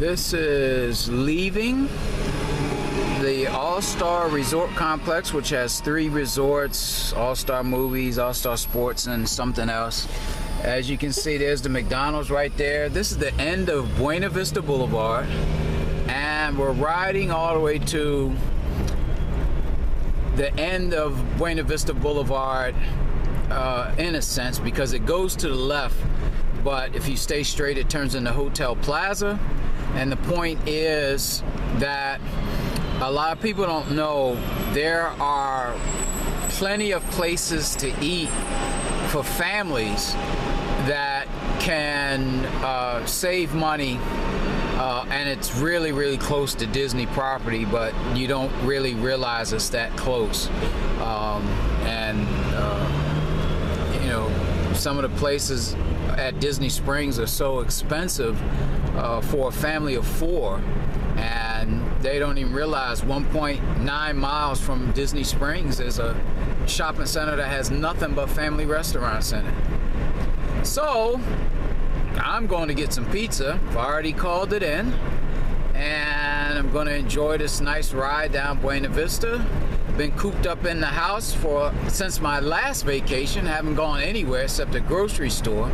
This is leaving the All-Star Resort Complex, which has 3 resorts, All-Star Movies, All-Star Sports, and something else. As you can see, there's the McDonald's right there. This is the end of Buena Vista Boulevard, and we're riding all the way to the end of Buena Vista Boulevard, in a sense, because it goes to the left, but if you stay straight, it turns into Hotel Plaza. And the point is that a lot of people don't know there are plenty of places to eat for families that can save money, and it's really, really close to Disney property, but you don't really realize it's that close. You know, some of the places at Disney Springs are so expensive for a family of 4, and they don't even realize 1.9 miles from Disney Springs is a shopping center that has nothing but family restaurants in it. So I'm going to get some pizza. I've already called it in, and I'm going to enjoy this nice ride down Buena Vista. Been cooped up in the house since my last vacation. Haven't gone anywhere except the grocery store.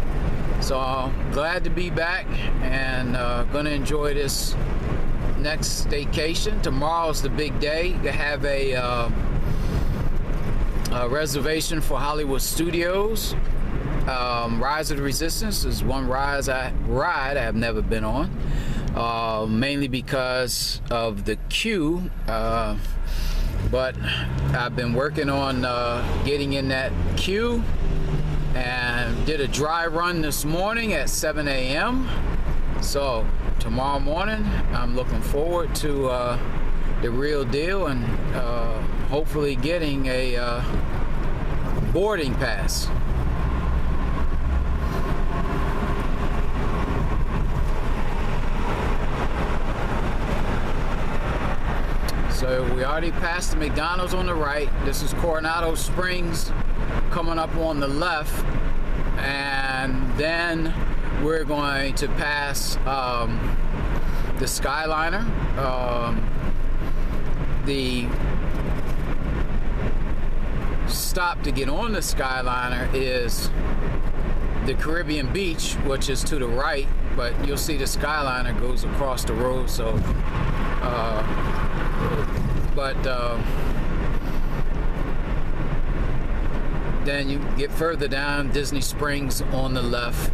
So glad to be back, and going to enjoy this next staycation. Tomorrow's the big day. They have a reservation for Hollywood Studios. Rise of the Resistance is one ride I have never been on, mainly because of the queue, but I've been working on getting in that queue, and did a dry run this morning at 7 a.m. So tomorrow morning I'm looking forward to the real deal, and hopefully getting a boarding pass. So we already passed the McDonald's on the right. This is Coronado Springs coming up on the left, and then we're going to pass the Skyliner. The stop to get on the Skyliner is the Caribbean Beach, which is to the right, but you'll see the Skyliner goes across the road. So then you get further down, Disney Springs on the left,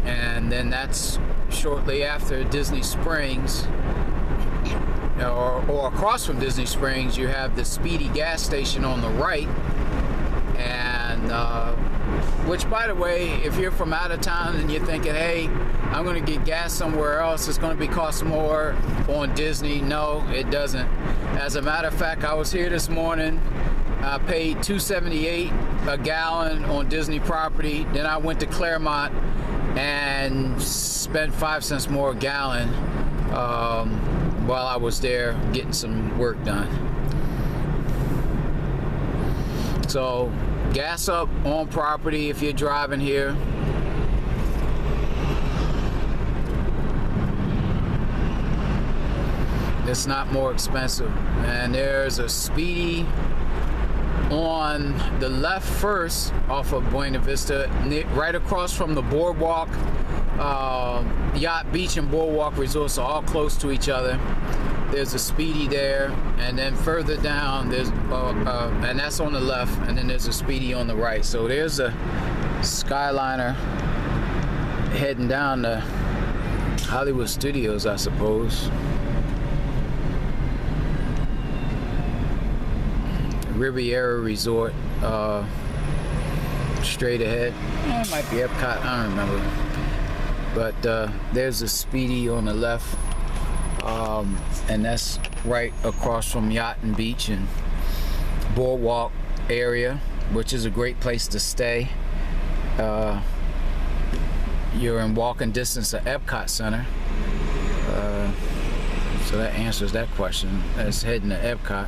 and then that's shortly after Disney Springs, or across from Disney Springs, you have the Speedy Gas Station on the right, and which, by the way, if you're from out of town and you're thinking, hey, I'm going to get gas somewhere else, it's going to cost more on Disney. No, it doesn't. As a matter of fact, I was here this morning. I paid $2.78 a gallon on Disney property. Then I went to Claremont and spent 5 cents more a gallon while I was there getting some work done. So gas up on property if you're driving here. It's not more expensive. And there's a Speedy on the left first off of Buena Vista, right across from the boardwalk. Yacht Beach and Boardwalk Resorts are all close to each other. There's a Speedy there, and then further down there's and that's on the left, and then there's a Speedy on the right. So there's a Skyliner heading down to Hollywood Studios, I suppose. Riviera Resort, straight ahead. It might be Epcot, I don't remember. But there's a Speedy on the left, and that's right across from Yacht and Beach and Boardwalk area, which is a great place to stay. You're in walking distance of Epcot Center, so that answers that question. That's heading to Epcot.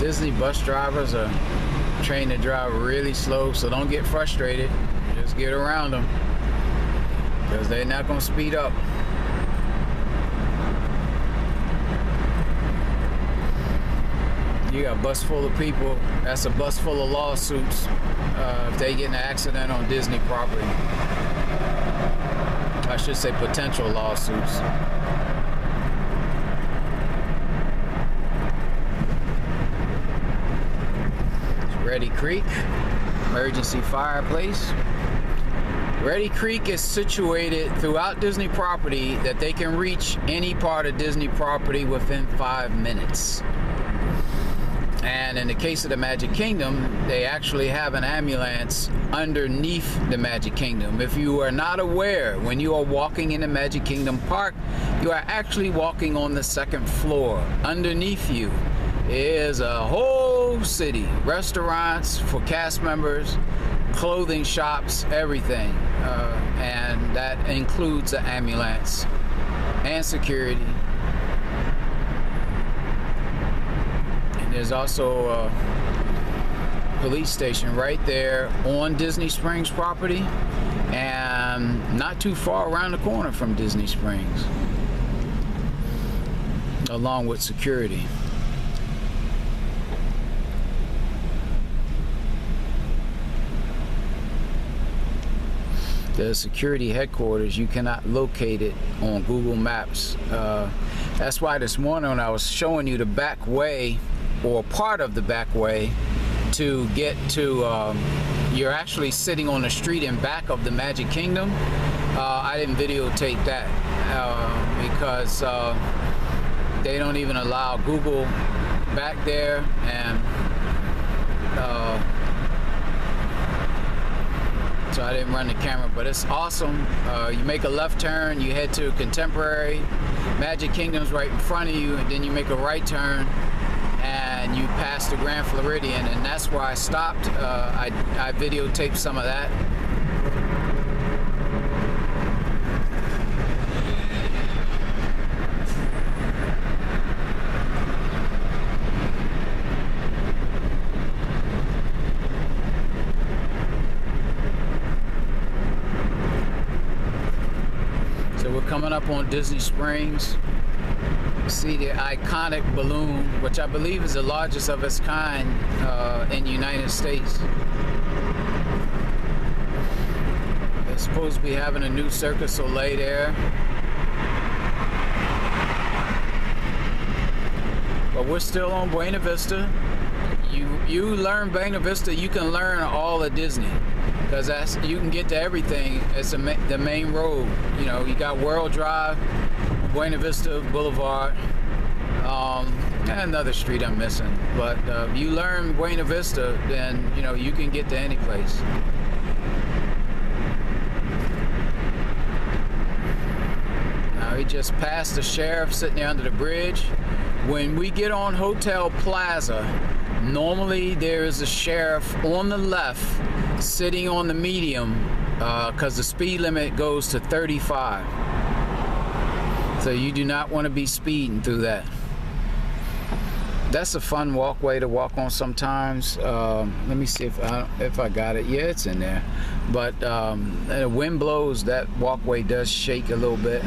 Disney bus drivers are trained to drive really slow, so don't get frustrated. Just get around them, because they're not going to speed up. You got a bus full of people. That's a bus full of lawsuits if they get in an accident on Disney property. I should say potential lawsuits. Ready Creek, emergency fireplace. Ready Creek is situated throughout Disney property that they can reach any part of Disney property within 5 minutes. And in the case of the Magic Kingdom, they actually have an ambulance underneath the Magic Kingdom. If you are not aware, when you are walking in the Magic Kingdom Park, you are actually walking on the second floor. Underneath you is a whole city, restaurants for cast members, clothing shops, everything. And that includes the ambulance and security. There's also a police station right there on Disney Springs property, and not too far around the corner from Disney Springs, along with security. The security headquarters, you cannot locate it on Google Maps. That's why this morning when I was showing you the back way, or part of the back way to get to, you're actually sitting on the street in back of the Magic Kingdom. I didn't videotape that because they don't even allow Google back there, and so I didn't run the camera, but it's awesome. You make a left turn, you head to Contemporary, Magic Kingdom's right in front of you, and then you make a right turn and you pass the Grand Floridian, and that's where I stopped. I videotaped some of that. So we're coming up on Disney Springs. See the iconic balloon, which I believe is the largest of its kind in the United States. They're supposed to be having a new Cirque du Soleil there. But we're still on Buena Vista. You learn Buena Vista, you can learn all of Disney, because that's, you can get to everything. It's the main road. You know, you got World Drive, Buena Vista Boulevard, and another street I'm missing. But if you learn Buena Vista, then you know you can get to any place. Now we just passed the sheriff sitting there under the bridge. When we get on Hotel Plaza, normally there is a sheriff on the left sitting on the medium, because the speed limit goes to 35. So you do not want to be speeding through that. That's a fun walkway to walk on sometimes. Let me see if I got it. Yeah, it's in there. But the wind blows, that walkway does shake a little bit.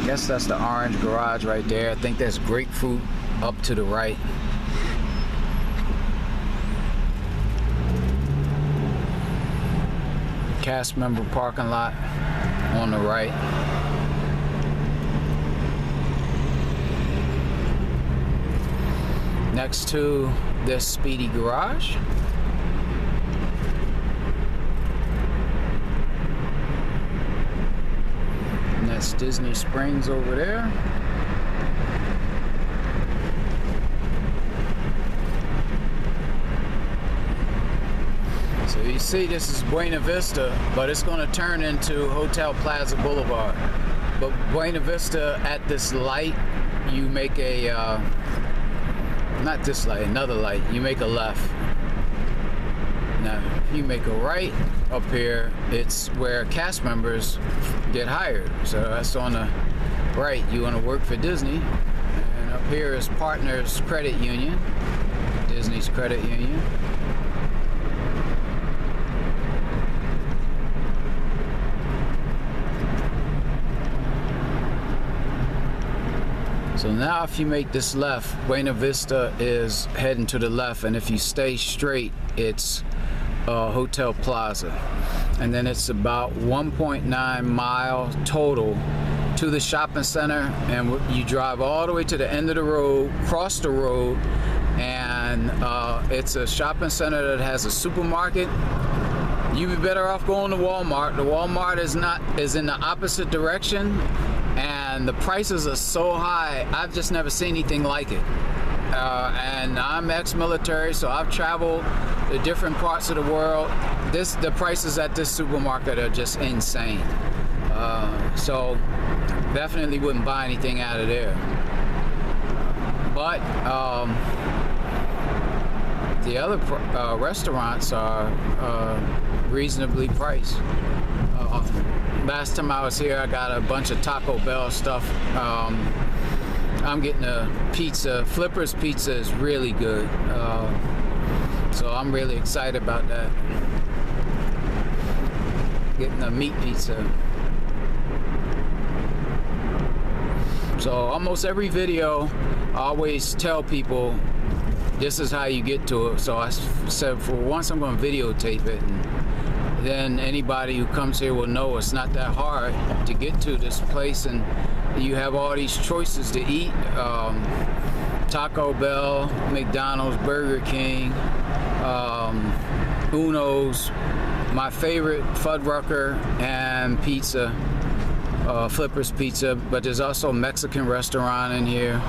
I guess that's the orange garage right there. I think that's grapefruit up to the right. Cast member parking lot on the right. Next to this Speedy garage. And that's Disney Springs over there. So you see, this is Buena Vista, but it's going to turn into Hotel Plaza Boulevard. But Buena Vista, at this light, you make a, not this light, another light, you make a left. Now, if you make a right up here, it's where cast members get hired. So that's on the right. You want to work for Disney. And up here is Partners Credit Union, Disney's credit union. So now if you make this left, Buena Vista is heading to the left, and if you stay straight, it's Hotel Plaza. And then it's about 1.9 miles total to the shopping center, and you drive all the way to the end of the road, cross the road, and it's a shopping center that has a supermarket. You'd be better off going to Walmart. The Walmart is in the opposite direction, and the prices are so high. I've just never seen anything like it. And I'm ex-military, so I've traveled to different parts of the world. The prices at this supermarket are just insane. So definitely wouldn't buy anything out of there. But the other restaurants are reasonably priced. Last time I was here, I got a bunch of Taco Bell stuff. I'm getting a pizza. Flipper's pizza is really good. So I'm really excited about that. Getting a meat pizza. So almost every video, I always tell people this is how you get to it. So I said for once I'm going to videotape it, and then anybody who comes here will know it's not that hard to get to this place, and you have all these choices to eat. Taco Bell, McDonald's, Burger King, Uno's, my favorite Fuddrucker, and pizza, Flipper's Pizza, but there's also a Mexican restaurant in here.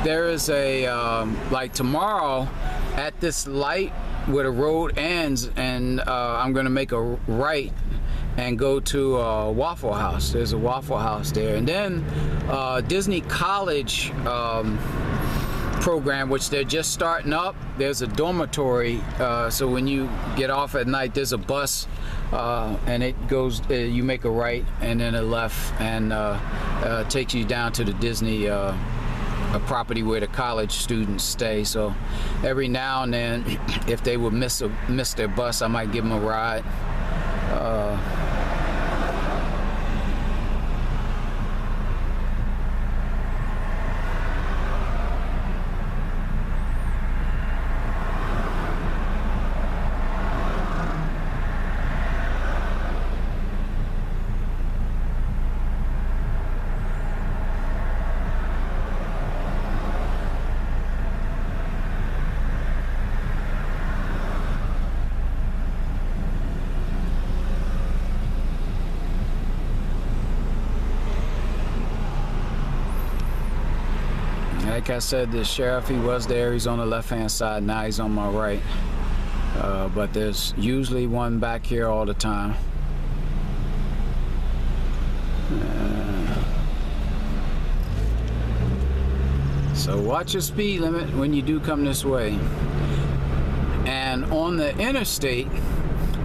There is a, like tomorrow at this light where the road ends, and I'm gonna make a right and go to Waffle House. There's a Waffle House there. And then Disney College program, which they're just starting up, there's a dormitory, so when you get off at night, there's a bus, and it goes, you make a right and then a left, and takes you down to the Disney a property where the college students stay. So every now and then, if they would miss their bus, I might give them a ride. Like I said, the sheriff, he was there. He's on the left-hand side. Now he's on my right. But there's usually one back here all the time. So watch your speed limit when you do come this way. And on the interstate,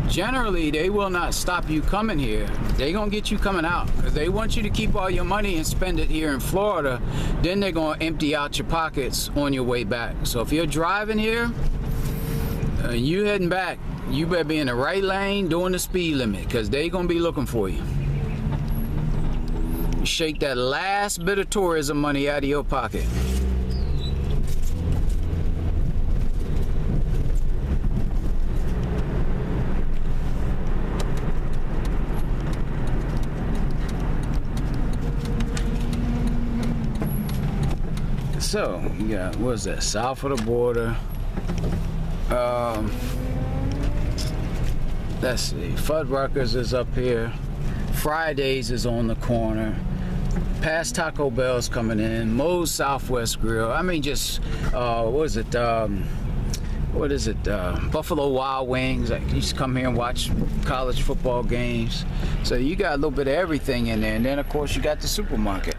generally they will not stop you coming here. They're gonna get you coming out, because they want you to keep all your money and spend it here in Florida. Then they're gonna empty out your pockets on your way back. So if you're driving here and you heading back, you better be in the right lane doing the speed limit, because they're gonna be looking for you. Shake that last bit of tourism money out of your pocket. So, you got, what is that, south of the border. Let's see, Fuddruckers is up here. Fridays is on the corner. Past Taco Bell's coming in. Moe's Southwest Grill. I mean, just, what is it, Buffalo Wild Wings. I used to come here and watch college football games. So you got a little bit of everything in there. And then, of course, you got the supermarket.